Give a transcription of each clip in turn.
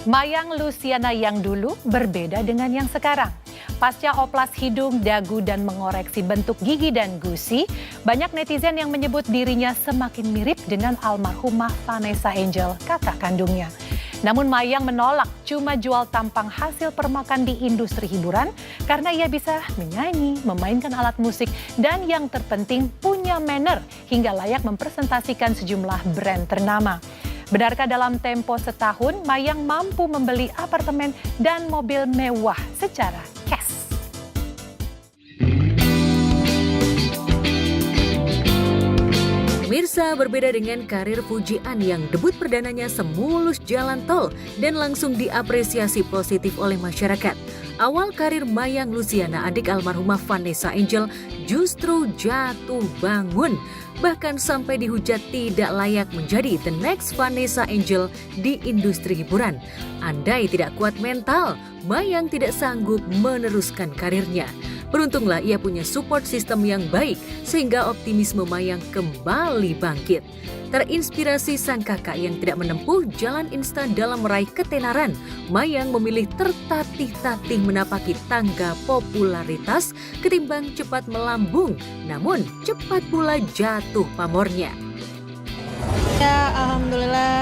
Mayang Luciana yang dulu berbeda dengan yang sekarang. Pasca oplas hidung, dagu, dan mengoreksi bentuk gigi dan gusi, banyak netizen yang menyebut dirinya semakin mirip dengan almarhumah Vanessa Angel, kakak kandungnya. Namun Mayang menolak cuma jual tampang hasil permakan di industri hiburan karena ia bisa menyanyi, memainkan alat musik, dan yang terpenting punya manner hingga layak mempresentasikan sejumlah brand ternama. Benarkah dalam tempo setahun Mayang mampu membeli apartemen dan mobil mewah secara cash? Pemirsa, berbeda dengan karir Pujian yang debut perdananya semulus jalan tol dan langsung diapresiasi positif oleh masyarakat. Awal karir Mayang Luciana, adik almarhumah Vanessa Angel, justru jatuh bangun. Bahkan sampai dihujat tidak layak menjadi the next Vanessa Angel di industri hiburan. Andai tidak kuat mental, Mayang tidak sanggup meneruskan karirnya. Beruntunglah ia punya support system yang baik sehingga optimisme Mayang kembali bangkit. Terinspirasi sang kakak yang tidak menempuh jalan instan dalam meraih ketenaran, Mayang memilih tertatih-tatih menapaki tangga popularitas ketimbang cepat melambung, namun cepat pula jatuh pamornya. Ya, alhamdulillah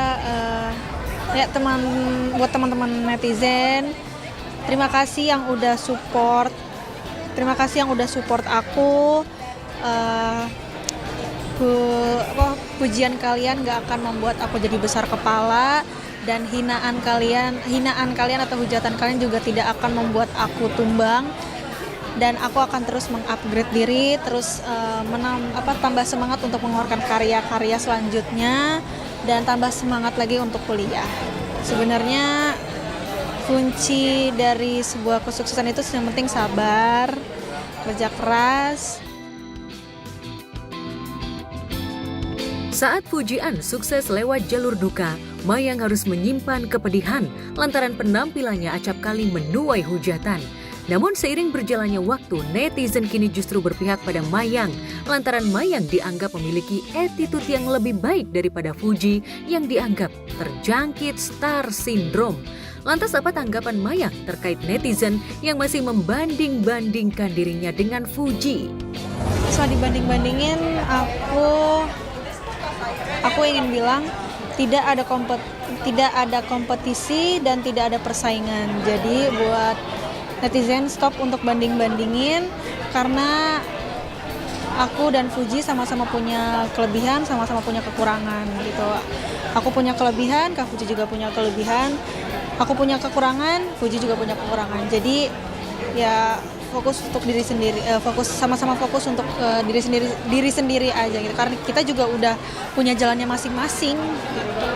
buat teman-teman netizen, terima kasih yang udah support. Terima kasih yang udah support aku. Pujian kalian gak akan membuat aku jadi besar kepala, dan hinaan kalian atau hujatan kalian juga tidak akan membuat aku tumbang. Dan aku akan terus mengupgrade diri, terus tambah semangat untuk mengeluarkan karya-karya selanjutnya, dan tambah semangat lagi untuk kuliah. Sebenarnya kunci dari sebuah kesuksesan itu yang penting sabar, kerja keras. Saat Pujian sukses lewat jalur duka, Mayang harus menyimpan kepedihan lantaran penampilannya acap kali menuai hujatan. Namun seiring berjalannya waktu, netizen kini justru berpihak pada Mayang lantaran Mayang dianggap memiliki attitude yang lebih baik daripada Fuji yang dianggap terjangkit star syndrome. Lantas apa tanggapan Mayang terkait netizen yang masih membanding-bandingkan dirinya dengan Fuji? Soal dibanding-bandingin, aku ingin bilang tidak ada kompetisi dan tidak ada persaingan. Jadi buat netizen stop untuk banding-bandingin, karena aku dan Fuji sama-sama punya kelebihan, sama-sama punya kekurangan gitu. Aku punya kelebihan, Kak Fuji juga punya kelebihan. Aku punya kekurangan, Fuji juga punya kekurangan. Jadi ya fokus untuk diri sendiri, sama-sama fokus untuk diri sendiri aja gitu. Karena kita juga udah punya jalannya masing-masing. Gitu.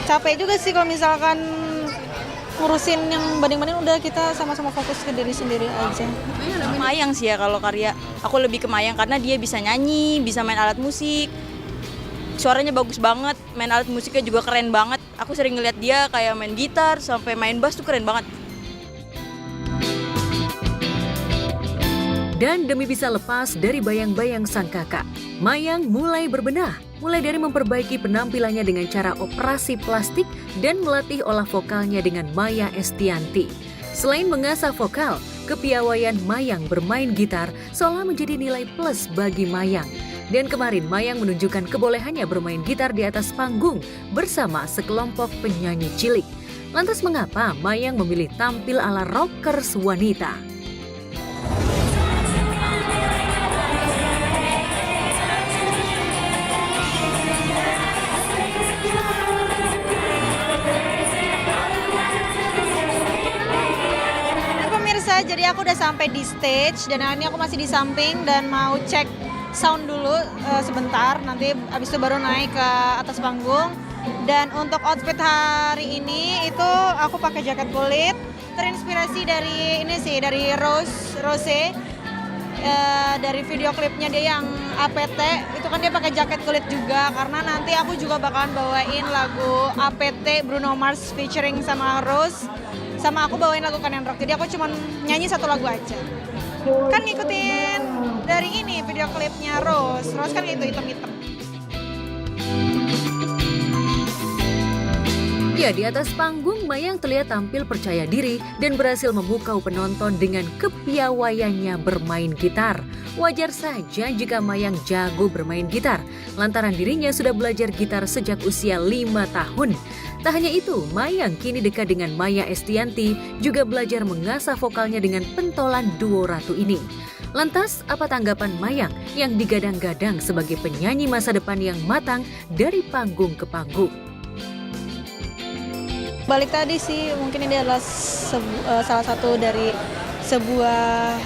Capek juga sih kalau misalkan ngurusin yang banding-banding, udah kita sama-sama fokus ke diri sendiri aja. Mayang sih ya kalau karya. Aku lebih ke Mayang karena dia bisa nyanyi, bisa main alat musik. Suaranya bagus banget, main alat musiknya juga keren banget. Aku sering ngeliat dia kayak main gitar sampai main bass tuh keren banget. Dan demi bisa lepas dari bayang-bayang sang kakak, Mayang mulai berbenah. Mulai dari memperbaiki penampilannya dengan cara operasi plastik dan melatih olah vokalnya dengan Maya Estianti. Selain mengasah vokal, kepiawaian Mayang bermain gitar seolah menjadi nilai plus bagi Mayang. Dan kemarin Mayang menunjukkan kebolehannya bermain gitar di atas panggung bersama sekelompok penyanyi cilik. Lantas mengapa Mayang memilih tampil ala rockers wanita? Pemirsa, jadi aku udah sampai di stage dan hari ini aku masih di samping dan mau cek sound dulu sebentar, nanti abis itu baru naik ke atas panggung. Dan untuk outfit hari ini itu aku pakai jaket kulit, terinspirasi dari dari Rose, dari video klipnya dia yang APT, itu kan dia pakai jaket kulit juga, karena nanti aku juga bakalan bawain lagu APT Bruno Mars featuring sama Rose, sama aku bawain lagu Kanen Rock, jadi aku cuma nyanyi satu lagu aja. Kan ngikutin dari ini video klipnya Rose kan gitu hitam-hitam. Ya, di atas panggung Mayang terlihat tampil percaya diri dan berhasil memukau penonton dengan kepiawaiannya bermain gitar. Wajar saja jika Mayang jago bermain gitar, lantaran dirinya sudah belajar gitar sejak usia 5 tahun. Tak hanya itu, Mayang kini dekat dengan Maya Estianty, juga belajar mengasah vokalnya dengan pentolan duo Ratu ini. Lantas, apa tanggapan Mayang yang digadang-gadang sebagai penyanyi masa depan yang matang dari panggung ke panggung? Balik tadi sih, mungkin ini adalah salah satu dari sebuah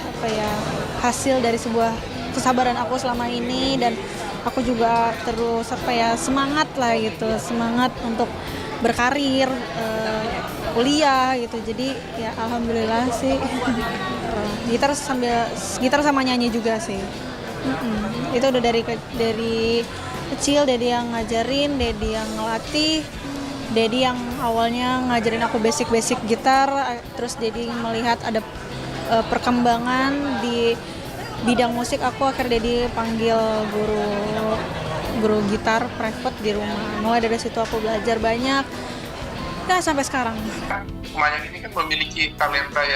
hasil dari sebuah kesabaran aku selama ini, dan aku juga terus semangat lah gitu, semangat untuk berkarir, kuliah gitu. Jadi ya alhamdulillah sih gitar sama nyanyi juga sih. Itu udah dari kecil, Dedi yang ngajarin, Dedi yang ngelatih. Dedi yang awalnya ngajarin aku basic gitar, terus Dedi melihat ada perkembangan di bidang musik, aku akhirnya Dedi panggil guru gitar private di rumah. Mulai dari situ aku belajar banyak, dan sampai sekarang. Mayang ini kan memiliki talenta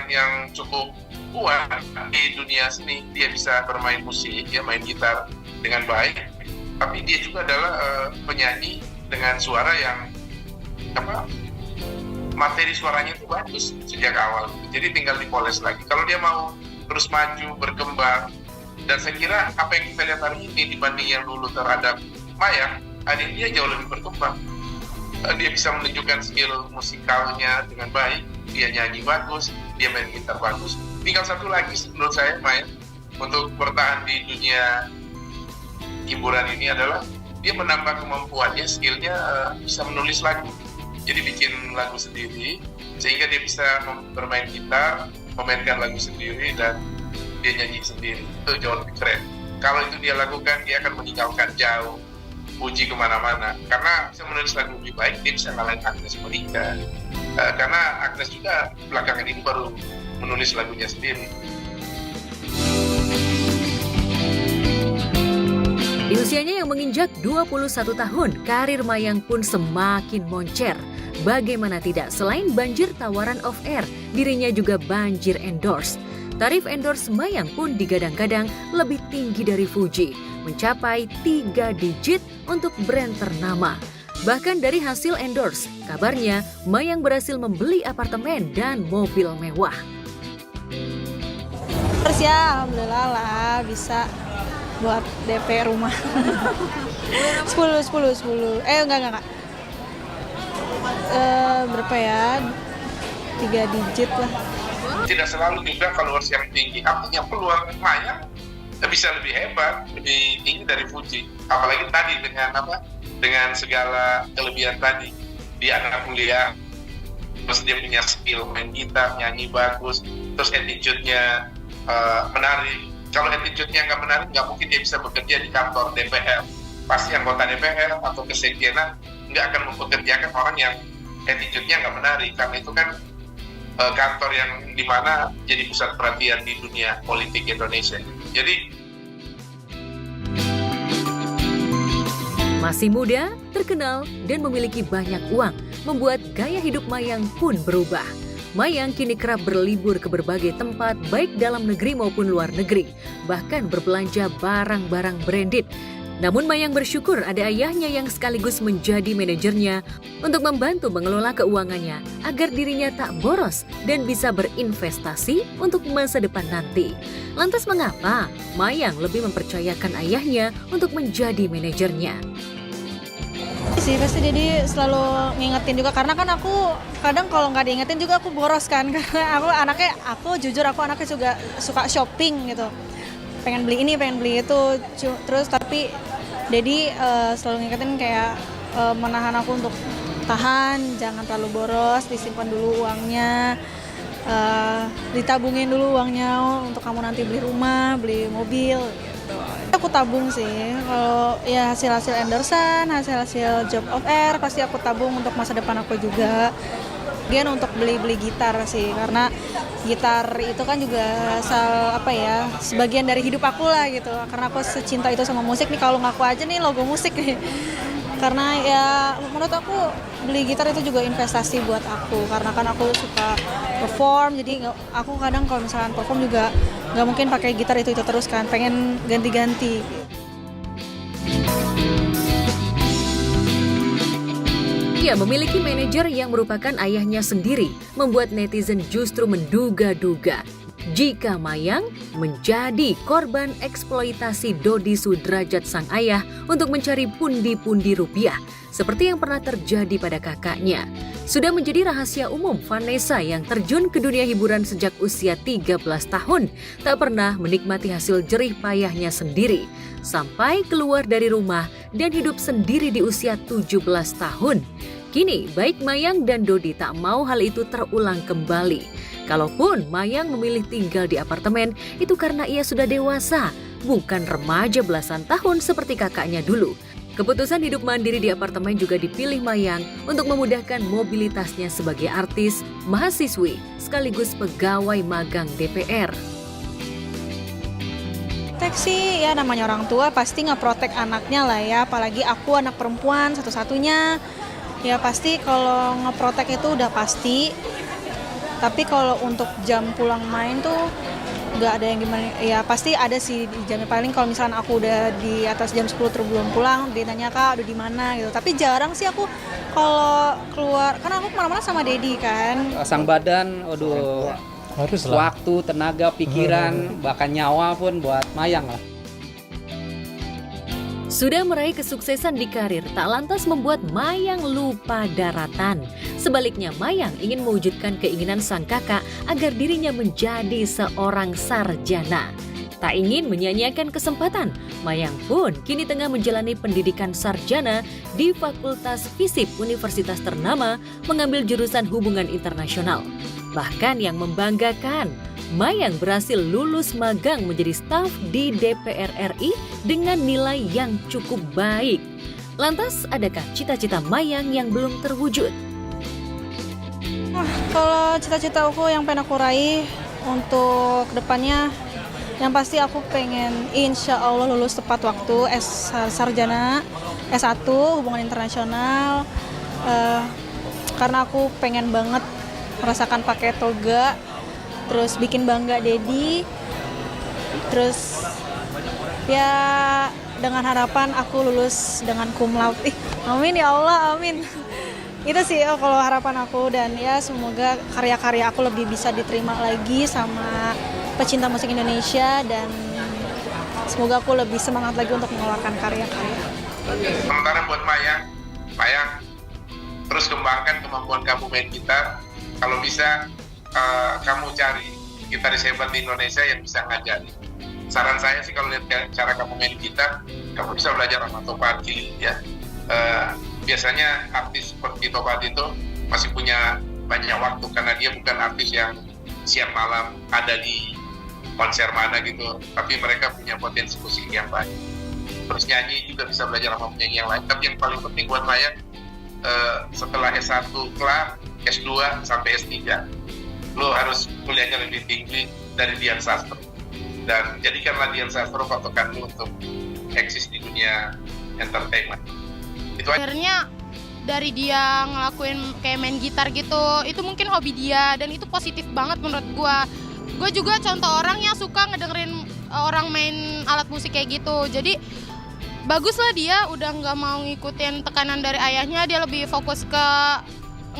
yang cukup kuat di dunia seni. Dia bisa bermain musik, dia main gitar dengan baik, tapi dia juga adalah penyanyi dengan suara yang materi suaranya itu bagus sejak awal. Jadi tinggal dipoles lagi. Kalau dia mau terus maju, berkembang, dan saya kira apa yang kita lihat hari ini dibanding yang dulu terhadap Mayang, hari ini dia jauh lebih berkembang. Dia bisa menunjukkan skill musikalnya dengan baik, dia nyanyi bagus, dia main gitar bagus. Tinggal satu lagi menurut saya, Mayang, untuk bertahan di dunia hiburan ini adalah dia menambah kemampuannya, skillnya bisa menulis lagu. Jadi bikin lagu sendiri, sehingga dia bisa bermain gitar, memainkan lagu sendiri, dan dia nyanyi sendiri. Itu jauh lebih keren. Kalau itu dia lakukan, dia akan meninggalkan jauh, puji kemana-mana. Karena bisa menulis lagu lebih baik, dia bisa ngalahin Agnes Monica. Karena Agnes juga belakangan ini baru menulis lagunya sendiri. Di usianya yang menginjak 21 tahun, karir Mayang pun semakin moncer. Bagaimana tidak, selain banjir tawaran off-air, dirinya juga banjir endorse. Tarif endorse Mayang pun digadang-gadang lebih tinggi dari Fuji, mencapai 3 digit untuk brand ternama. Bahkan dari hasil endorse, kabarnya Mayang berhasil membeli apartemen dan mobil mewah. Terus ya alhamdulillah lah bisa buat DP rumah. 10. Enggak. Berapa ya? 3 digit lah. Tidak selalu juga followers yang tinggi. Artinya peluang Mayang bisa lebih hebat, lebih tinggi dari Fuji. Apalagi tadi dengan segala kelebihan tadi. Dia anak kuliah, terus dia punya skill main gitar, nyanyi bagus, terus attitude-nya menarik. Kalau attitude-nya nggak menarik, nggak mungkin dia bisa bekerja di kantor DPR. Pasti anggota DPR atau kesekjenan nggak akan mempekerjakan orang yang attitude-nya nggak menarik. Karena itu kan kantor yang dimana jadi pusat perhatian di dunia politik Indonesia. Jadi masih muda, terkenal, dan memiliki banyak uang, membuat gaya hidup Mayang pun berubah. Mayang kini kerap berlibur ke berbagai tempat baik dalam negeri maupun luar negeri, bahkan berbelanja barang-barang branded. Namun Mayang bersyukur ada ayahnya yang sekaligus menjadi manajernya untuk membantu mengelola keuangannya agar dirinya tak boros dan bisa berinvestasi untuk masa depan nanti. Lantas mengapa Mayang lebih mempercayakan ayahnya untuk menjadi manajernya? Pasti jadi selalu ngingetin juga, karena kan aku kadang kalau nggak diingetin juga aku boros kan, karena aku jujur anaknya juga suka shopping gitu, pengen beli ini pengen beli itu, terus tapi Dedi selalu ngingetin kayak menahan aku untuk tahan, jangan terlalu boros, disimpan dulu uangnya, ditabungin dulu uangnya untuk kamu nanti beli rumah, beli mobil gitu. Aku tabung sih, kalau ya hasil endorsean, hasil job of air pasti aku tabung untuk masa depan aku juga. Kemudian untuk beli gitar sih, karena gitar itu kan juga sebagian dari hidup aku lah gitu. Karena aku secinta itu sama musik nih, kalau ngaku aja nih logo musik nih. Karena ya menurut aku beli gitar itu juga investasi buat aku, karena kan aku suka perform, jadi aku kadang kalau misalkan perform juga nggak mungkin pakai gitar itu terus kan, pengen ganti-ganti. Ia memiliki manajer yang merupakan ayahnya sendiri, membuat netizen justru menduga-duga jika Mayang menjadi korban eksploitasi Dodi Sudrajat sang ayah untuk mencari pundi-pundi rupiah, seperti yang pernah terjadi pada kakaknya. Sudah menjadi rahasia umum, Vanessa yang terjun ke dunia hiburan sejak usia 13 tahun, tak pernah menikmati hasil jerih payahnya sendiri, sampai keluar dari rumah dan hidup sendiri di usia 17 tahun. Kini, baik Mayang dan Dodi tak mau hal itu terulang kembali. Kalaupun Mayang memilih tinggal di apartemen, itu karena ia sudah dewasa, bukan remaja belasan tahun seperti kakaknya dulu. Keputusan hidup mandiri di apartemen juga dipilih Mayang untuk memudahkan mobilitasnya sebagai artis, mahasiswi, sekaligus pegawai magang DPR. Sih ya namanya orang tua pasti ngeprotek anaknya lah ya, apalagi aku anak perempuan satu-satunya. Ya pasti kalau ngeprotek itu udah pasti. Tapi kalau untuk jam pulang main tuh nggak ada yang gimana, ya pasti ada sih di jamnya. Paling kalau misalnya aku udah di atas jam 10 terus belum pulang, dia nanya kak udah di mana gitu. Tapi jarang sih aku kalau keluar, karena aku kemana-mana sama Dedi kan. Pasang badan, aduh, waktu, tenaga, pikiran, bahkan nyawa pun buat Mayang lah. Sudah meraih kesuksesan di karir, tak lantas membuat Mayang lupa daratan. Sebaliknya, Mayang ingin mewujudkan keinginan sang kakak agar dirinya menjadi seorang sarjana. Tak ingin menyia-nyiakan kesempatan, Mayang pun kini tengah menjalani pendidikan sarjana di Fakultas FISIP Universitas ternama, mengambil jurusan hubungan internasional. Bahkan yang membanggakan, Mayang berhasil lulus magang menjadi staf di DPR RI dengan nilai yang cukup baik. Lantas, adakah cita-cita Mayang yang belum terwujud? Kalau cita-cita aku yang pengen aku raih untuk kedepannya, yang pasti aku pengen insya Allah lulus tepat waktu sarjana S1 hubungan internasional, karena aku pengen banget merasakan pakai toga, terus bikin bangga Dedi, terus ya dengan harapan aku lulus dengan cum laude. Amin ya Allah, amin. Itu sih kalau harapan aku, dan ya semoga karya-karya aku lebih bisa diterima lagi sama pecinta musik Indonesia, dan semoga aku lebih semangat lagi untuk mengeluarkan karya-karya. Sementara buat Mayang terus kembangkan kemampuan kamu main gitar. Kalau bisa kamu cari gitaris hebat di Indonesia yang bisa ngajari. Saran saya sih kalau lihat cara kamu main gitar, kamu bisa belajar sama Topati ya. Biasanya artis seperti Topati itu masih punya banyak waktu, karena dia bukan artis yang siang malam ada di konser mana gitu, tapi mereka punya potensi musik yang baik. Terus nyanyi juga bisa belajar sama penyanyi yang lain. Tapi yang paling penting buat Mayang, setelah S1 kelar, S2 sampai S3, lo harus kuliahnya lebih tinggi dari Dian Sastro, dan jadikanlah Dian Sastro patokan lo untuk eksis di dunia entertainment. Itu akhirnya dari dia ngelakuin kayak main gitar gitu, itu mungkin hobi dia, dan itu positif banget menurut gue juga contoh orang yang suka ngedengerin orang main alat musik kayak gitu. Jadi bagus lah dia udah nggak mau ngikutin tekanan dari ayahnya, dia lebih fokus ke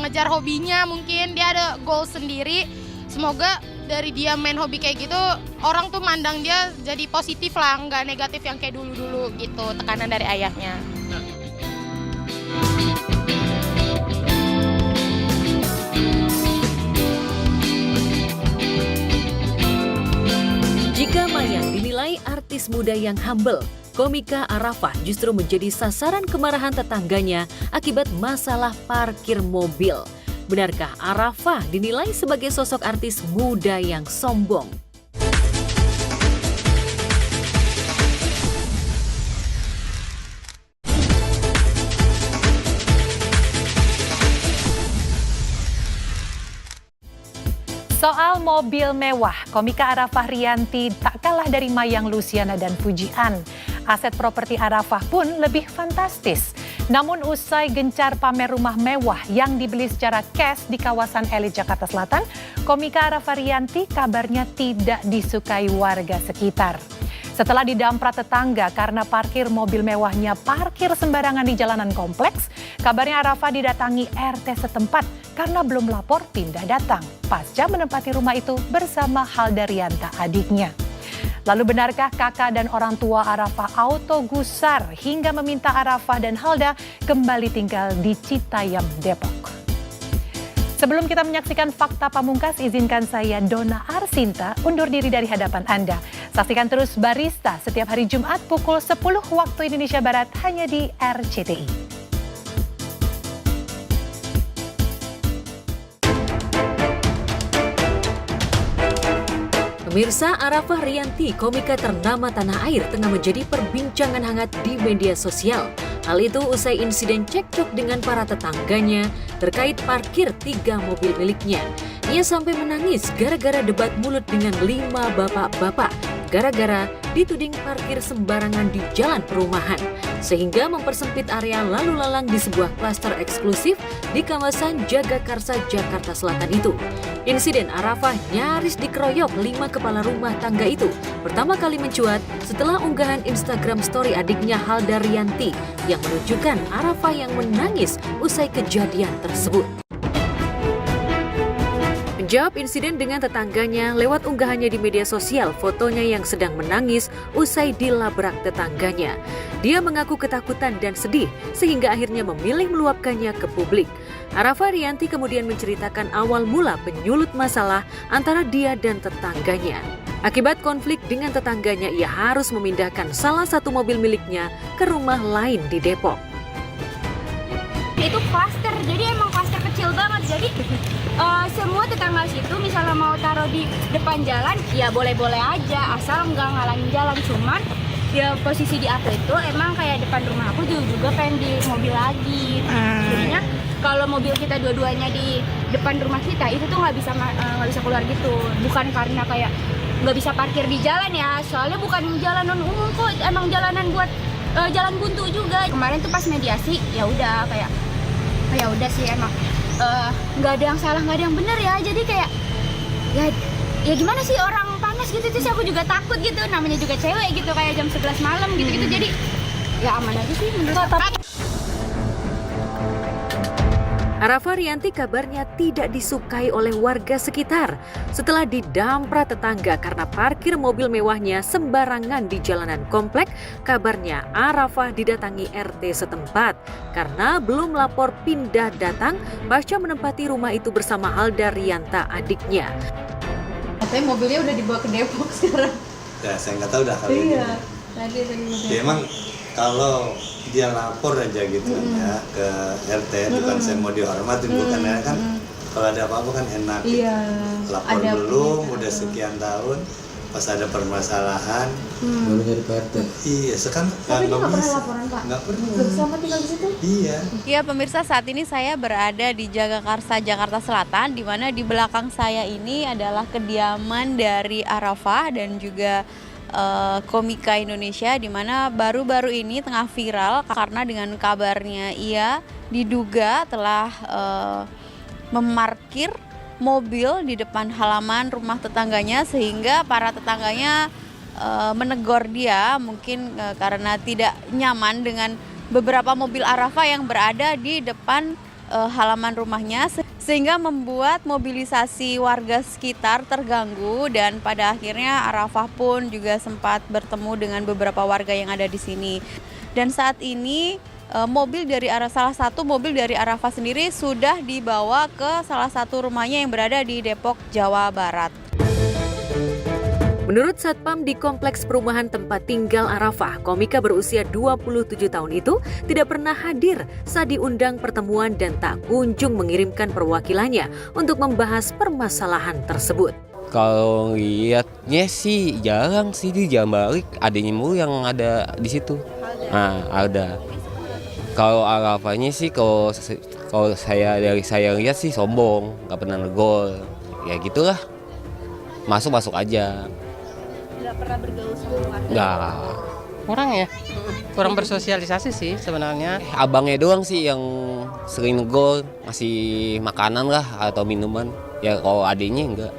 ngejar hobinya. Mungkin dia ada goal sendiri. Semoga dari dia main hobi kayak gitu, orang tuh mandang dia jadi positif lah, nggak negatif yang kayak dulu-dulu gitu, tekanan dari ayahnya. Jika Mayang dinilai artis muda yang humble, komika Arafah justru menjadi sasaran kemarahan tetangganya akibat masalah parkir mobil. Benarkah Arafah dinilai sebagai sosok artis muda yang sombong? Soal mobil mewah, komika Arafah Rianti tak kalah dari Mayang Luciana dan Fujian. Aset properti Arafah pun lebih fantastis. Namun usai gencar pamer rumah mewah yang dibeli secara cash di kawasan elit Jakarta Selatan, komika Arafa Rianti kabarnya tidak disukai warga sekitar. Setelah didamprat tetangga karena parkir mobil mewahnya parkir sembarangan di jalanan kompleks, kabarnya Arafa didatangi RT setempat karena belum lapor pindah datang pasca menempati rumah itu bersama Halda Rianta adiknya. Lalu benarkah kakak dan orang tua Arafa auto gusar hingga meminta Arafa dan Halda kembali tinggal di Citayam, Depok? Sebelum kita menyaksikan fakta pamungkas, izinkan saya Dona Arsinta undur diri dari hadapan Anda. Saksikan terus Barista setiap hari Jumat pukul 10 waktu Indonesia Barat hanya di RCTI. Pemirsa, Arafa Rianti, komika ternama tanah air, tengah menjadi perbincangan hangat di media sosial. Hal itu usai insiden cekcok dengan para tetangganya terkait parkir 3 mobil miliknya. Ia sampai menangis gara-gara debat mulut dengan 5 bapak-bapak, gara-gara dituding parkir sembarangan di jalan perumahan, sehingga mempersempit area lalu lalang di sebuah klaster eksklusif di kawasan Jagakarsa, Jakarta Selatan itu. Insiden Arafa nyaris dikeroyok 5 kepala rumah tangga itu pertama kali mencuat setelah unggahan Instagram story adiknya Halda Rianti yang menunjukkan Arafa yang menangis usai kejadian tersebut. Menjawab insiden dengan tetangganya lewat unggahannya di media sosial fotonya yang sedang menangis usai dilabrak tetangganya. Dia mengaku ketakutan dan sedih sehingga akhirnya memilih meluapkannya ke publik. Arafa Rianti kemudian menceritakan awal mula penyulut masalah antara dia dan tetangganya. Akibat konflik dengan tetangganya, ia harus memindahkan salah satu mobil miliknya ke rumah lain di Depok. Itu klaster, jadi emang klaster kecil banget. Jadi semua tetangga situ misalnya mau taruh di depan jalan, ya boleh-boleh aja asal nggak ngalangin jalan. Cuman ya posisi di aku itu emang kayak depan rumah aku juga pengen di mobil lagi. Jadinya kalau mobil kita dua-duanya di depan rumah kita itu tuh nggak bisa keluar gitu. Bukan karena kayak nggak bisa parkir di jalan ya, soalnya bukan jalanan umum kok, emang jalanan buat jalan buntu juga. Kemarin tuh pas mediasi ya udah kayak ya udah sih emang nggak ada yang salah, nggak ada yang benar ya. Jadi kayak ya gimana sih, orang panas gitu, terus aku juga takut gitu, namanya juga cewek gitu, kayak jam 11 malam gitu. Jadi ya aman aja sih menurut aku. Arafa Rianti kabarnya tidak disukai oleh warga sekitar setelah didamprat tetangga karena parkir mobil mewahnya sembarangan di jalanan komplek. Kabarnya Arafa didatangi RT setempat karena belum lapor pindah datang pasca menempati rumah itu bersama Halda Rianta adiknya. Katanya mobilnya udah dibawa ke Depok sekarang. Ya saya nggak tahu dah kalau ini. Tadi Ya, emang kalau dia lapor aja gitu ya ke RT, bukan saya mau dihormatin, bukan ya kan. Kalau ada apa-apa kan enak. Iya. Lapor Ada belum, punya. udah sekian tahun, pas ada permasalahan, baru jadi PRT. iya sekarang Tapi dia nggak pernah bisa. laporan, Pak? Nggak pernah. Selama tinggal di situ? Iya. Ya pemirsa, saat ini saya berada di Jagakarsa, Jakarta Selatan, di mana di belakang saya ini adalah kediaman dari Arafa dan juga komika Indonesia, di mana baru-baru ini tengah viral karena dengan kabarnya ia diduga telah memarkir mobil di depan halaman rumah tetangganya, sehingga para tetangganya menegur dia mungkin karena tidak nyaman dengan beberapa mobil Arafa yang berada di depan halaman rumahnya, sehingga membuat mobilisasi warga sekitar terganggu, dan pada akhirnya Arafa pun juga sempat bertemu dengan beberapa warga yang ada di sini. Dan saat ini salah satu mobil dari Arafa sendiri sudah dibawa ke salah satu rumahnya yang berada di Depok, Jawa Barat. Menurut Satpam di kompleks perumahan tempat tinggal Arafa, komika berusia 27 tahun itu tidak pernah hadir saat diundang pertemuan dan tak kunjung mengirimkan perwakilannya untuk membahas permasalahan tersebut. Kalau lihatnya sih jarang sih, di jam balik adanya mulu yang ada di situ. Nah, ada. Kalau Arafanya sih kalau saya lihat sih sombong, nggak pernah negol. Ya gitulah. Masuk aja. Nggak pernah bergaul sama warga? Nggak. Kurang ya? kurang bersosialisasi sih sebenarnya. Abangnya doang sih yang sering nego, ngasih makanan lah atau minuman. Ya kalau adiknya enggak.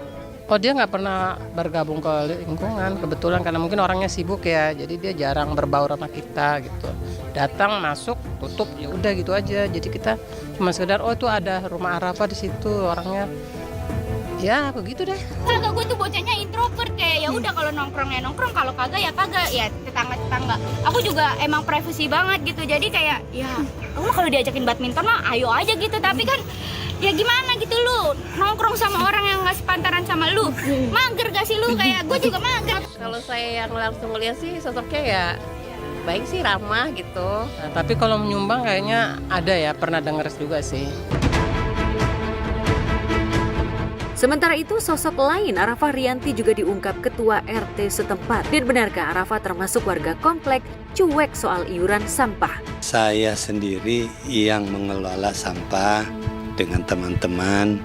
Oh dia nggak pernah bergabung ke lingkungan, kebetulan karena mungkin orangnya sibuk ya, jadi dia jarang berbaur sama kita gitu. Datang, masuk, tutup, ya udah gitu aja. Jadi kita cuma sekedar oh itu ada rumah Arafah di situ orangnya. Ya begitu deh. Kagak, gue tuh bocahnya introvert, kayak ya udah kalau nongkrong ya nongkrong, kalau kagak ya tetangga. Aku juga emang privacy banget gitu, jadi kayak ya lu kalau diajakin badminton mah ayo aja gitu, tapi kan ya gimana gitu lu nongkrong sama orang yang nggak sepantaran sama lu, mager gak sih lu? Kayak gue juga mager. Kalau saya yang langsung ngeliat sih sosoknya ya baik sih, ramah gitu. Nah, tapi kalau menyumbang kayaknya ada ya, pernah denger juga sih. Sementara itu, sosok lain Arafah Rianti juga diungkap ketua RT setempat. Dan benarkah Arafah termasuk warga komplek cuek soal iuran sampah? Saya sendiri yang mengelola sampah dengan teman-teman,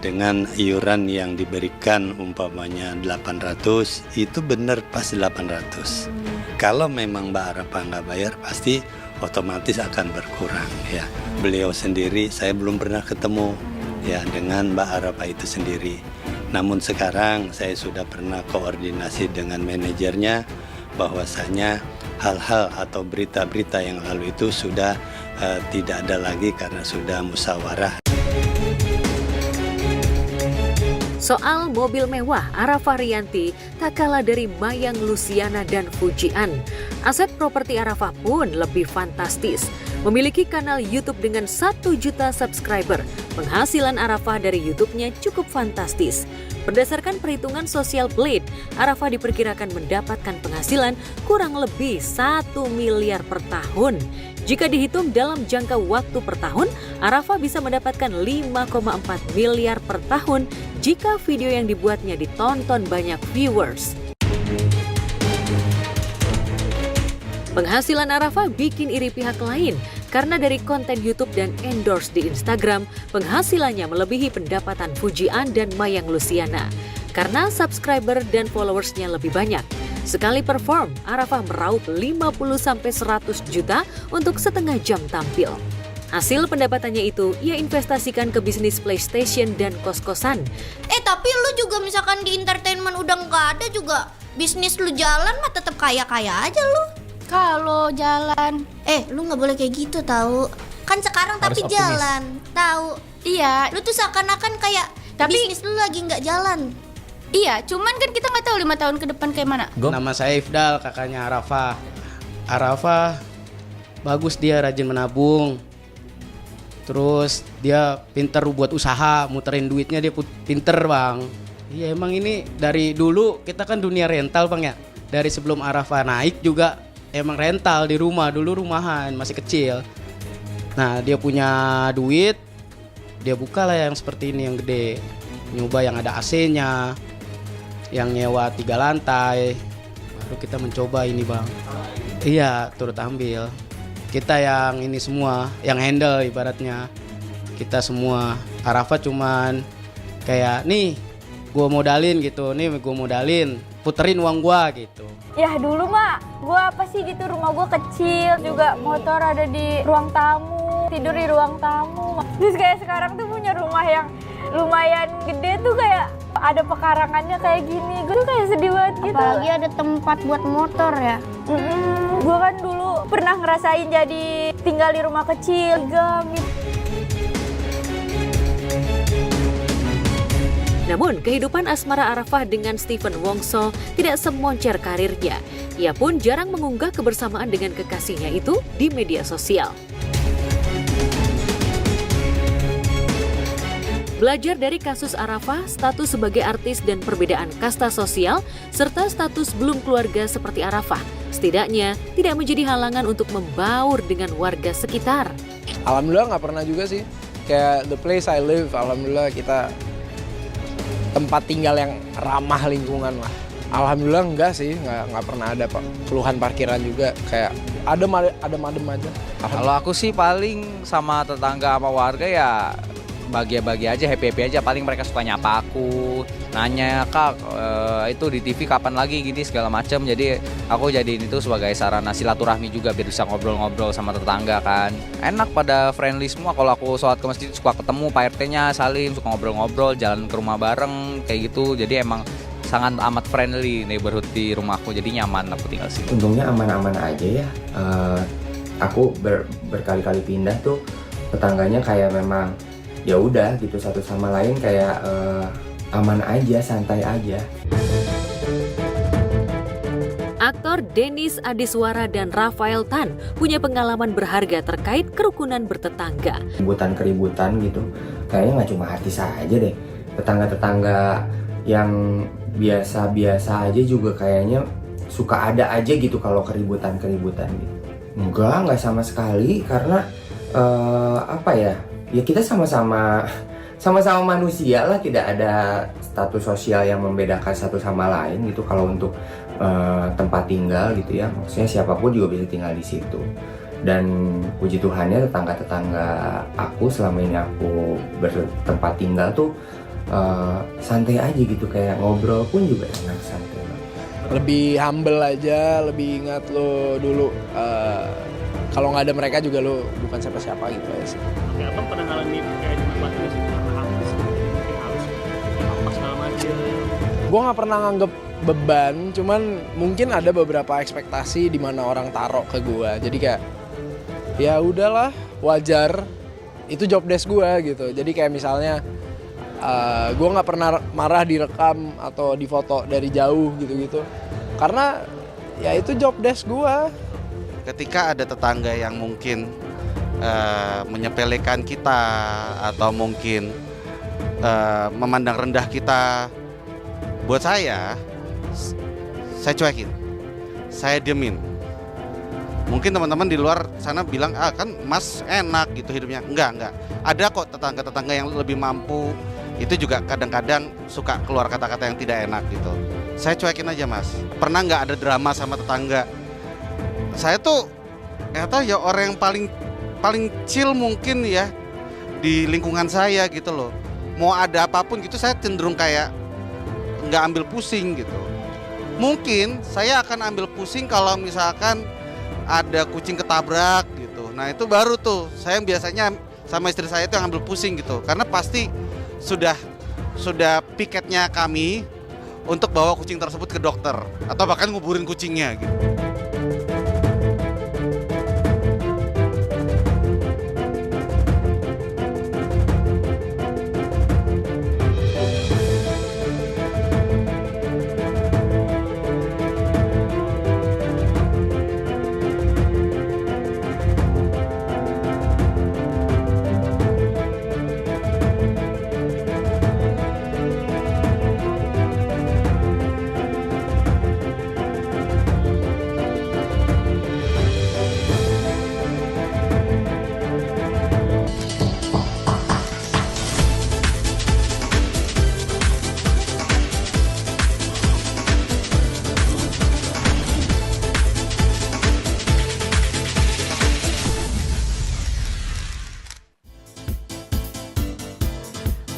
dengan iuran yang diberikan umpamanya 800, itu benar pas 800. Kalau memang Mbak Arafah nggak bayar, pasti otomatis akan berkurang ya. Beliau sendiri saya belum pernah ketemu ya dengan Mbak Arafah itu sendiri. Namun sekarang saya sudah pernah koordinasi dengan manajernya bahwasanya hal-hal atau berita-berita yang lalu itu sudah tidak ada lagi karena sudah musyawarah. Soal mobil mewah, Arafah Rianti tak kalah dari Mayang Luciana dan Fujian. Aset properti Arafah pun lebih fantastis. Memiliki kanal YouTube dengan 1 juta subscriber, penghasilan Arafah dari YouTube-nya cukup fantastis. Berdasarkan perhitungan Social Blade, Arafah diperkirakan mendapatkan penghasilan kurang lebih 1 miliar per tahun. Jika dihitung dalam jangka waktu per tahun, Arafah bisa mendapatkan 5,4 miliar per tahun jika video yang dibuatnya ditonton banyak viewers. Penghasilan Arafah bikin iri pihak lain karena dari konten YouTube dan endorse di Instagram, penghasilannya melebihi pendapatan Fujian dan Mayang Luciana karena subscriber dan followersnya lebih banyak. Sekali perform, Arafah meraup 50-100 juta untuk setengah jam tampil. Hasil pendapatannya itu ia investasikan ke bisnis PlayStation dan kos-kosan. Tapi lu juga misalkan di entertainment udah nggak ada juga, bisnis lu jalan mah tetap kaya-kaya aja lu. Kalau jalan, lu nggak boleh kayak gitu tahu. Kan sekarang Harus tapi optimis. jalan, tahu. iya, Lu tuh seakan-akan kayak bisnis lu lagi nggak jalan. iya, cuman kan kita nggak tahu 5 tahun ke depan kayak mana. Nama saya Ifdal, kakaknya Arafah. Arafah bagus, dia rajin menabung. Terus dia pinter buat usaha, muterin duitnya dia pinter bang. Iya emang ini dari dulu kita kan dunia rental bang ya. Dari sebelum Arafah naik juga emang rental di rumah, dulu rumahan masih kecil. Nah dia punya duit, dia buka lah yang seperti ini yang gede. Nyoba yang ada AC-nya, yang nyewa 3 lantai. Baru kita mencoba ini bang. Iya turut ambil. Kita yang ini semua, yang handle ibaratnya. Kita semua. Arafah cuman kayak nih gue modalin gitu, nih gue modalin, puterin uang gue gitu. Ya dulu mah gue apa sih gitu, rumah gue kecil juga, motor ada di ruang tamu, tidur di ruang tamu. Terus kayak sekarang tuh punya rumah yang lumayan gede tuh, kayak ada pekarangannya kayak gini. Gue tuh kayak sedih banget gitu. Apalagi ada tempat buat motor ya. Gue kan dulu pernah ngerasain jadi tinggal di rumah kecil. Namun, kehidupan asmara Arafah dengan Stephen Wongso tidak semoncer karirnya. Ia pun jarang mengunggah kebersamaan dengan kekasihnya itu di media sosial. Belajar dari kasus Arafah, status sebagai artis dan perbedaan kasta sosial, serta status belum keluarga seperti Arafah, setidaknya tidak menjadi halangan untuk membaur dengan warga sekitar. Alhamdulillah nggak pernah juga sih. Kayak the place I live, alhamdulillah kita tempat tinggal yang ramah lingkungan lah. Alhamdulillah enggak sih, nggak pernah ada keluhan parkiran juga, kayak adem aja. Kalau aku sih paling sama tetangga sama warga ya bahagia-bahagia aja, happy-happy aja. Paling mereka suka nyapa aku, nanya, "Kak, itu di TV kapan lagi gini segala macam." Jadi aku jadiin itu sebagai sarana silaturahmi juga biar bisa ngobrol-ngobrol sama tetangga kan. Enak, pada friendly semua. Kalau aku sholat ke masjid suka ketemu Pak RT-nya, salim, suka ngobrol-ngobrol, jalan ke rumah bareng kayak gitu. Jadi emang sangat amat friendly neighborhood di rumahku, jadi nyaman aku tinggal sini. Untungnya aman-aman aja ya. Aku berkali-kali pindah tuh tetangganya kayak memang ya udah gitu, satu sama lain kayak aman aja, santai aja. Aktor Dennis Adiswara dan Rafael Tan punya pengalaman berharga terkait kerukunan bertetangga. Keributan gitu, kayaknya nggak cuma artis aja deh. Tetangga-tetangga yang biasa-biasa aja juga kayaknya suka ada aja gitu kalau keributan-keributan gitu. Enggak sama sekali, karena ya kita sama-sama manusia lah, tidak ada status sosial yang membedakan satu sama lain gitu. Kalau untuk tempat tinggal gitu ya, maksudnya siapapun juga bisa tinggal di situ. Dan puji Tuhannya tetangga-tetangga aku selama ini aku bertempat tinggal tuh santai aja gitu, kayak ngobrol pun juga enak, santai banget. Lebih humble aja, lebih ingat lo dulu kalau nggak ada mereka juga lo bukan siapa-siapa gitu aja sih. Oke, Abang pernah ngalamin kayak di tempat sih, karena artis mungkin harus apa segala macam. Gue nggak pernah nganggep beban, cuman mungkin ada beberapa ekspektasi di mana orang taruh ke gue. Jadi kayak ya udahlah, wajar, itu job desk gue gitu. Jadi kayak misalnya gue nggak pernah marah direkam atau difoto dari jauh gitu-gitu, karena ya itu job desk gue. Ketika ada tetangga yang mungkin menyepelekan kita atau mungkin memandang rendah kita, buat saya cuekin, saya diemin. Mungkin teman-teman di luar sana bilang, kan Mas enak gitu hidupnya. Enggak. Ada kok tetangga-tetangga yang lebih mampu, itu juga kadang-kadang suka keluar kata-kata yang tidak enak gitu. Saya cuekin aja, Mas. Pernah nggak ada drama sama tetangga? Saya tuh ternyata ya orang yang paling chill mungkin ya di lingkungan saya gitu loh. Mau ada apapun gitu saya cenderung kayak nggak ambil pusing gitu. Mungkin saya akan ambil pusing kalau misalkan ada kucing ketabrak gitu. Nah itu baru tuh saya biasanya sama istri saya itu yang ambil pusing gitu. Karena pasti sudah piketnya kami untuk bawa kucing tersebut ke dokter atau bahkan nguburin kucingnya gitu.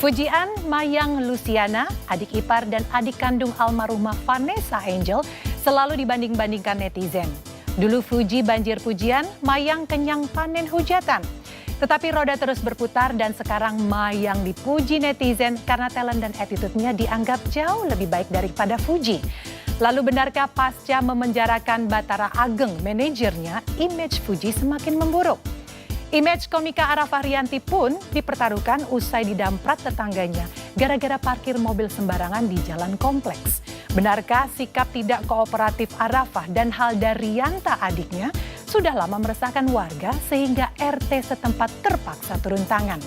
Fujian Mayang Luciana, adik ipar dan adik kandung almarhumah Vanessa Angel, selalu dibanding-bandingkan netizen. Dulu Fuji banjir pujian, Mayang kenyang panen hujatan. Tetapi roda terus berputar dan sekarang Mayang dipuji netizen karena talent dan attitude-nya dianggap jauh lebih baik daripada Fuji. Lalu benarkah pasca memenjarakan Bathara Ageng manajernya, image Fuji semakin memburuk? Image komika Arafah Rianti pun dipertaruhkan usai didamprat tetangganya gara-gara parkir mobil sembarangan di jalan kompleks. Benarkah sikap tidak kooperatif Arafah dan Halda Rianta adiknya sudah lama meresahkan warga sehingga RT setempat terpaksa turun tangan?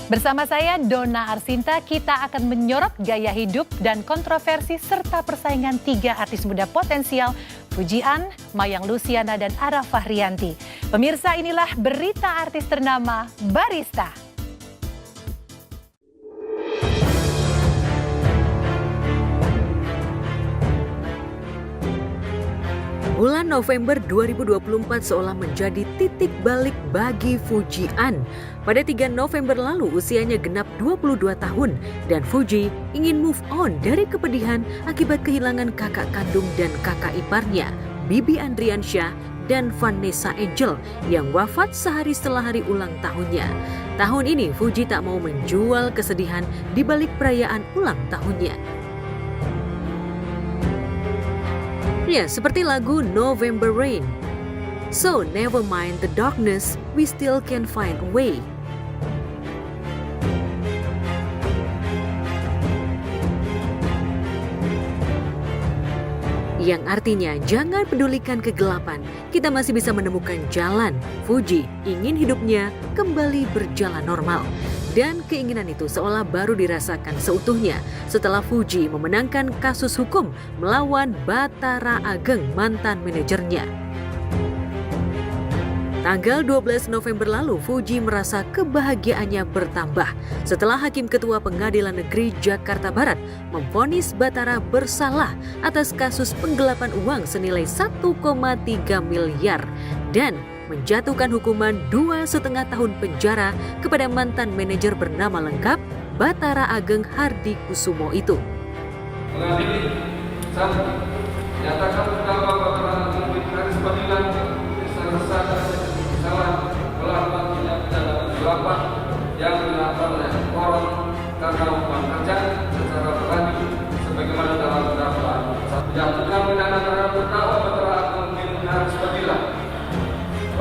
Bersama saya Dona Arsinta, kita akan menyorot gaya hidup dan kontroversi serta persaingan 3 artis muda potensial, Fujian, Mayang Luciana, dan Arafah Rianti. Pemirsa, inilah berita artis ternama Barista. Bulan November 2024 seolah menjadi titik balik bagi Fuji An. Pada 3 November lalu usianya genap 22 tahun dan Fuji ingin move on dari kepedihan akibat kehilangan kakak kandung dan kakak iparnya, Bibi Andriansyah dan Vanessa Angel yang wafat sehari setelah hari ulang tahunnya. Tahun ini Fuji tak mau menjual kesedihan di balik perayaan ulang tahunnya. Ya, seperti lagu November Rain. So, never mind the darkness, we still can find a way. Yang artinya, jangan pedulikan kegelapan, kita masih bisa menemukan jalan. Fuji ingin hidupnya kembali berjalan normal. Dan keinginan itu seolah baru dirasakan seutuhnya setelah Fuji memenangkan kasus hukum melawan Bathara Ageng, mantan manajernya. Tanggal 12 November lalu, Fuji merasa kebahagiaannya bertambah setelah Hakim Ketua Pengadilan Negeri Jakarta Barat memvonis Bathara bersalah atas kasus penggelapan uang senilai 1,3 miliar dan menjatuhkan hukuman 2,5 tahun penjara kepada mantan manajer bernama lengkap Bathara Ageng Hardikusumo itu. Mengadili, 1. Nyatakan terdakwa Bathara Ageng Hardikusumo bersalah melakukan tindak pidana penggelapan yang dilakukan oleh orang karena hubungan kerja secara berlanjut sebagaimana dalam dakwaan. Menjatuhkan pidana terhadap terdakwa Bathara Ageng Hardikusumo.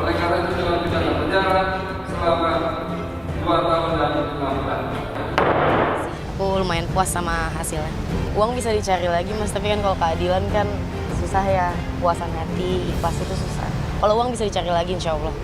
Oleh karena itu dengan pidana penjara selama 2 tahun dan 6 bulan. Aku lumayan puas sama hasilnya. Uang bisa dicari lagi mas, tapi kan kalau keadilan kan susah ya. Puasan hati, ikhlas itu susah. Kalau uang bisa dicari lagi insya Allah.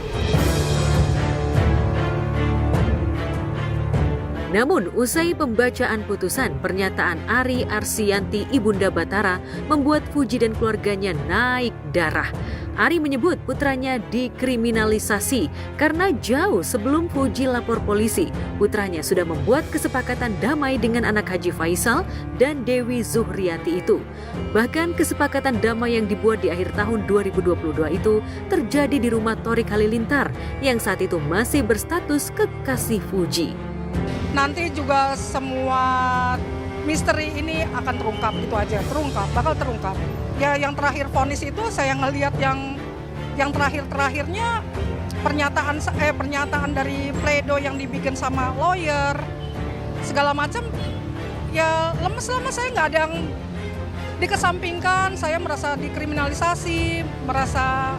Namun, usai pembacaan putusan, pernyataan Ari Arsianti ibunda Bathara membuat Fuji dan keluarganya naik darah. Ari menyebut putranya dikriminalisasi karena jauh sebelum Fuji lapor polisi, putranya sudah membuat kesepakatan damai dengan anak Haji Faisal dan Dewi Zuhriati itu. Bahkan kesepakatan damai yang dibuat di akhir tahun 2022 itu terjadi di rumah Thorik Halilintar yang saat itu masih berstatus kekasih Fuji. Nanti juga semua misteri ini akan terungkap, itu aja, bakal terungkap. Ya yang terakhir vonis itu saya ngelihat yang terakhirnya pernyataan dari pledo yang dibikin sama lawyer segala macam ya lemes saya nggak ada yang dikesampingkan, saya merasa dikriminalisasi, merasa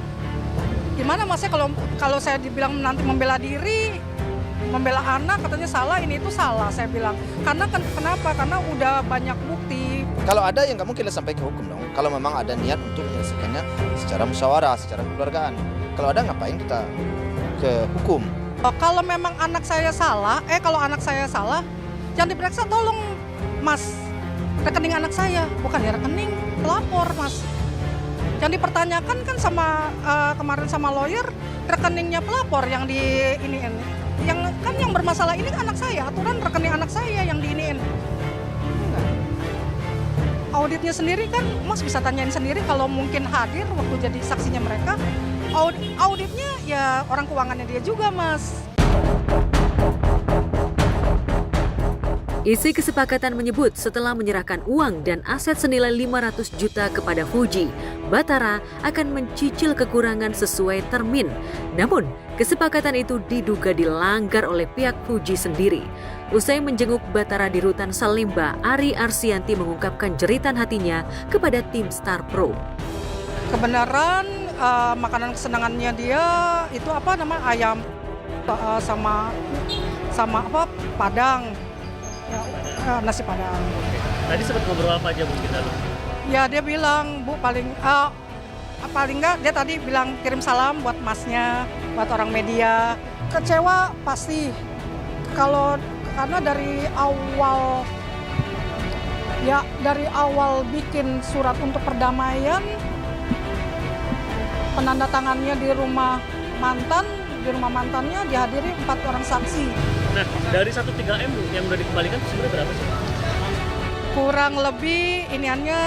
gimana maksudnya kalau saya dibilang nanti membela diri, membela anak katanya salah, ini itu salah saya bilang. Karena kenapa? Karena udah banyak bukti. Kalau ada yang nggak mungkin sampai ke hukum dong. Kalau memang ada niat untuk menyelesaikannya secara musyawarah, secara kekeluargaan. Kalau ada ngapain kita ke hukum? Kalau memang anak saya salah, kalau anak saya salah, yang diperiksa tolong mas rekening anak saya, bukan ya rekening pelapor mas. Yang dipertanyakan kan sama kemarin sama lawyer rekeningnya pelapor yang di iniin. Yang bermasalah ini kan anak saya, aturan rekening anak saya yang diiniin. Auditnya sendiri kan, mas bisa tanyain sendiri kalau mungkin hadir waktu jadi saksinya mereka. Auditnya ya orang keuangannya dia juga, mas. Isi kesepakatan menyebut setelah menyerahkan uang dan aset senilai 500 juta kepada Fuji, Bathara akan mencicil kekurangan sesuai termin. Namun, kesepakatan itu diduga dilanggar oleh pihak Fuji sendiri. Usai menjenguk Bathara di rutan Salemba, Ari Arsianti mengungkapkan jeritan hatinya kepada tim Star Pro. Kebenaran makanan kesenangannya dia itu ayam sama padang. Ya, nasi padang. Tadi sempat ngobrol apa aja Bu kita? Ya dia bilang Bu paling nggak dia tadi bilang kirim salam buat masnya, buat orang media. Kecewa pasti karena dari awal bikin surat untuk perdamaian, penandatangannya di rumah mantannya dihadiri 4 orang saksi. Nah, dari 1,3 M yang udah dikembalikan sebenarnya berapa sih? Kurang lebih iniannya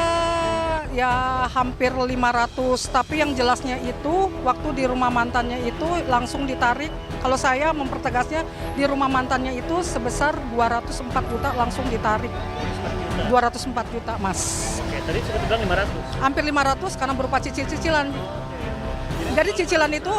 ya hampir 500, tapi yang jelasnya itu waktu di rumah mantannya itu langsung ditarik. Kalau saya mempertegasnya di rumah mantannya itu sebesar 204 juta langsung ditarik. 204 juta, Mas. Oke, tadi sudah bilang 500. Hampir 500 karena berupa cicilan. Jadi cicilan itu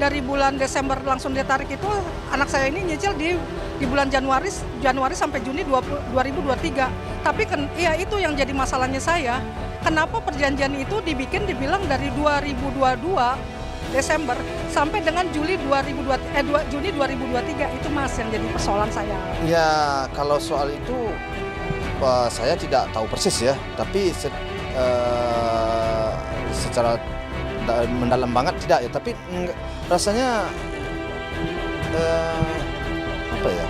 dari bulan Desember langsung ditarik itu anak saya ini nyicil di bulan Januari sampai Juni 2023. Tapi ya itu yang jadi masalahnya saya. Kenapa perjanjian itu dibilang dari 2022 Desember sampai dengan Juni 2023 itu, Mas, yang jadi persoalan saya. Ya kalau soal itu saya tidak tahu persis ya, tapi secara mendalam banget tidak ya, tapi rasanya apa ya?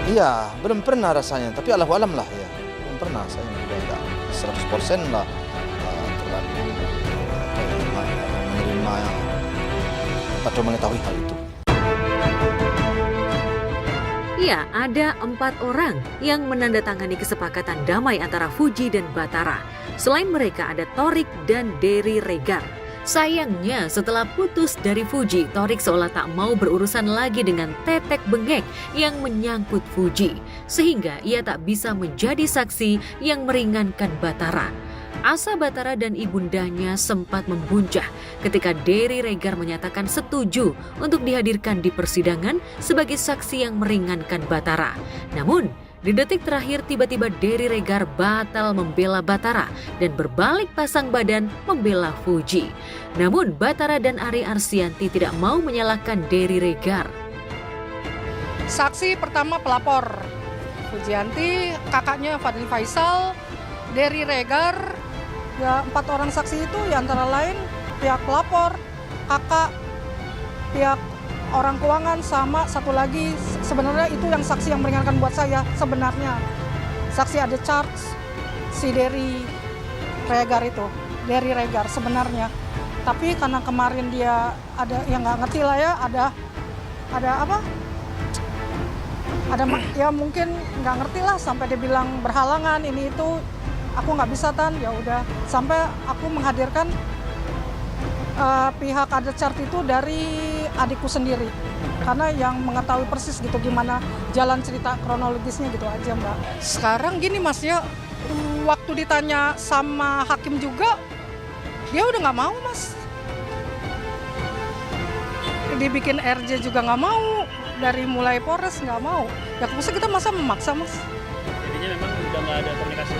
Iya, belum pernah rasanya, tapi Allahu alam lah ya. Belum pernah, saya juga tidak 100% lah terlalu menerima atau mengetahui hal itu. Ya, ada 4 orang yang menandatangani kesepakatan damai antara Fuji dan Batara. Selain mereka ada Thorik dan Dery Regar. Sayangnya setelah putus dari Fuji, Thorik seolah tak mau berurusan lagi dengan tetek bengek yang menyangkut Fuji. Sehingga ia tak bisa menjadi saksi yang meringankan Batara. Asa Batara dan ibundanya sempat membuncah ketika Dery Regar menyatakan setuju untuk dihadirkan di persidangan sebagai saksi yang meringankan Batara. Namun, di detik terakhir tiba-tiba Dery Regar batal membela Batara dan berbalik pasang badan membela Fuji. Namun, Batara dan Ari Arsianti tidak mau menyalahkan Dery Regar. Saksi pertama pelapor, Fujianti, kakaknya Fadli Faisal, Dery Regar. Ya, 4 orang saksi itu ya antara lain pihak pelapor, kakak, pihak orang keuangan, sama satu lagi sebenarnya itu yang saksi yang meringankan buat saya sebenarnya. Saksi ada charge si Dery Regar itu, Dery Regar sebenarnya. Tapi karena kemarin dia ada yang nggak ngerti lah ya, ada apa? Ya mungkin nggak ngerti lah sampai dia bilang berhalangan ini itu. Aku nggak bisa Tan, ya udah sampai aku menghadirkan pihak ada chart itu dari adikku sendiri karena yang mengetahui persis gitu gimana jalan cerita kronologisnya gitu aja Mbak. Sekarang gini Mas ya, waktu ditanya sama hakim juga dia udah nggak mau Mas, dibikin RJ juga nggak mau, dari mulai Polres nggak mau, ya maksudnya kita masa memaksa Mas. Jadinya memang udah nggak ada komunikasi.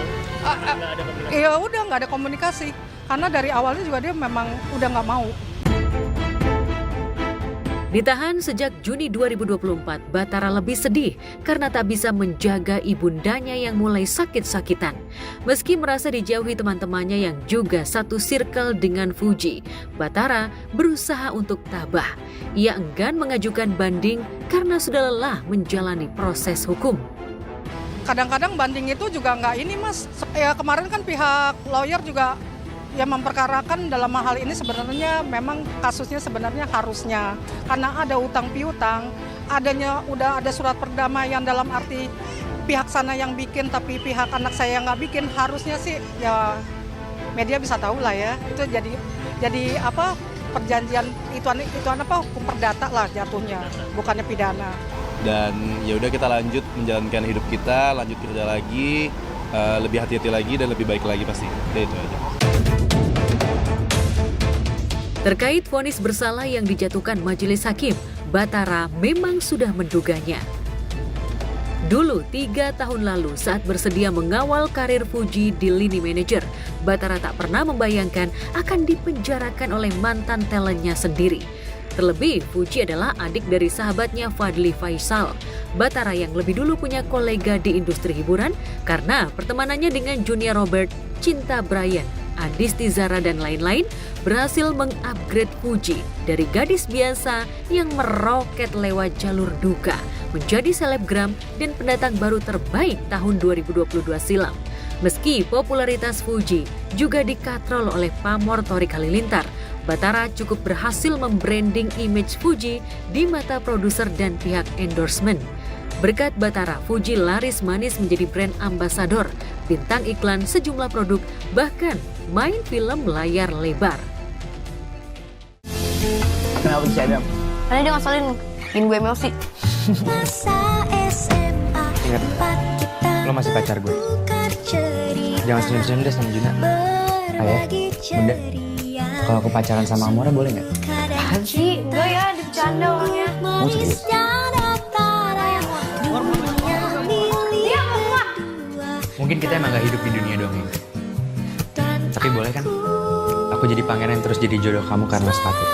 Iya udah nggak ada komunikasi karena dari awalnya juga dia memang udah nggak mau. Ditahan sejak Juni 2024, Batara lebih sedih karena tak bisa menjaga ibundanya yang mulai sakit-sakitan. Meski merasa dijauhi teman-temannya yang juga satu circle dengan Fuji, Batara berusaha untuk tabah. Ia enggan mengajukan banding karena sudah lelah menjalani proses hukum. Kadang-kadang banding itu juga nggak ini Mas. Ya kemarin kan pihak lawyer juga yang memperkarakan dalam hal ini sebenarnya memang kasusnya sebenarnya harusnya. Karena ada utang piutang, udah ada surat perdamaian dalam arti pihak sana yang bikin tapi pihak anak saya nggak bikin, harusnya sih ya media bisa tahu lah ya. Itu jadi apa perjanjian itu apa hukum perdata lah jatuhnya, bukannya pidana. Dan ya udah kita lanjut menjalankan hidup kita, lanjut kerja lagi, lebih hati-hati lagi dan lebih baik lagi pasti. Itu aja. Terkait vonis bersalah yang dijatuhkan majelis hakim, Batara memang sudah menduganya. Dulu 3 tahun lalu saat bersedia mengawal karir Fuji di lini manajer, Batara tak pernah membayangkan akan dipenjarakan oleh mantan talentnya sendiri. Terlebih, Fuji adalah adik dari sahabatnya Fadli Faisal. Batara yang lebih dulu punya kolega di industri hiburan karena pertemanannya dengan Junia Robert, Cinta Brian, Adisti Zara dan lain-lain berhasil mengupgrade Fuji dari gadis biasa yang meroket lewat jalur duka menjadi selebgram dan pendatang baru terbaik tahun 2022 silam. Meski popularitas Fuji juga dikatrol oleh pamor Thorik Halilintar, Batara cukup berhasil membranding image Fuji di mata produser dan pihak endorsement. Berkat Batara, Fuji laris manis menjadi brand ambasador bintang iklan sejumlah produk, bahkan main film layar lebar. Kenapa si Adam? Karena dia ngasalin, bikin gue emosi. Ingat, lo masih pacar gue. Jangan senyum-senyum deh sama Juna. Ayah, bunda, kalau aku pacaran sama Amora boleh nggak? Apaan sih? Enggak ya, bercanda orangnya. Mau serius? Mungkin kita emang gak hidup di dunia dongeng. Tapi boleh kan? Aku jadi pangeran terus jadi jodoh kamu karena sepatu.